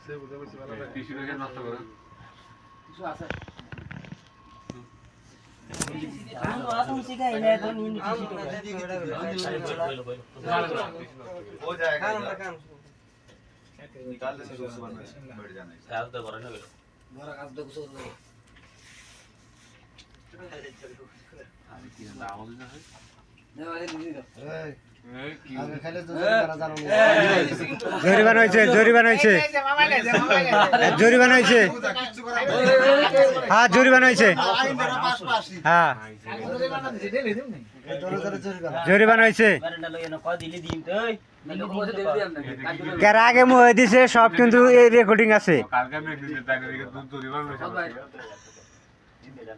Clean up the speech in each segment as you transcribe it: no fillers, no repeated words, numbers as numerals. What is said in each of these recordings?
tissue রেখে নষ্ট করে কিছু আছে हो जाएगा निकाल ले सुबह बैठ जाना কাজ তো করে না বেটা বড় কাজ দেখো সব আরে কি না আমল না হয় দেওয়ালে দিদি দাও এই কি আগে খাইলে তো জরিমানা হয়েছে জরিমানা হয়েছে হ্যাঁ জরিমানা হয়েছে হ্যাঁ জরিমানা হয়েছে কার আগে মুহে দিছে সব কিন্তু এই রেকর্ডিং আছে কালকে আমি একদিন তাই না দুধ তৈরি করব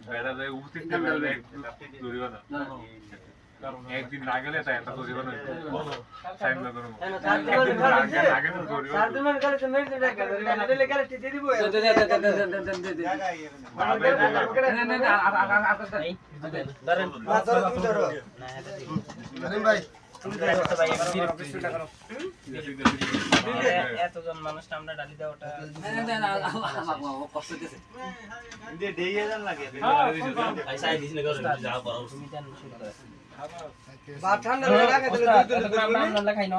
বেটা যায় উপস্থিত থাকবে তৈরি না কারণ একদিন না গেলে তাই একটা তৈরি না টাইম না করব আগে তো তৈরি সার দিন গেলে তো মেরে দেবে দিলে গেলে দিয়ে দিব এতজন মানুষ আমরা ডালি দেওয়া ওটা কষ্ট দিতেছে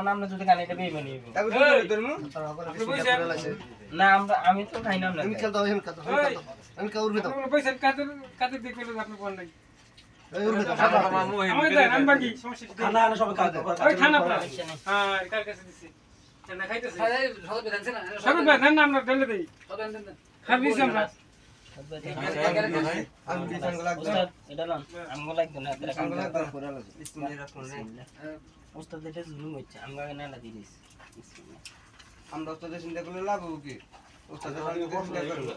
আমরা যদি খাই এটা বেইমানি না আমরা আমি তো খাই না আমি খেলতে হবে আমি কাউর ভিতর পয়সা কাতে দেখে আপনি কোন নাই এই উর ভিতর আমি দেন আমি বাকি সমস্যা কি খানা আনা সব কাজ ওই খানা প্রাণ হ্যাঁ কার কাছে দিছি না খাইতেছে সব বেদানছে না সব বেদান না আমরা ঢেলে দেই সব বেদান খাবি আমরা আমি বিছান গুলা এটা লন আমগো লাগতো না এটা কাম একবার করে লাগবে উস্তাদ এটা জুলুম হচ্ছে আমগো আগে না দিছিস আমরা তো চিন্তা করলে লাভ হবে কি ওস্তাদের সঙ্গে চিন্তা করব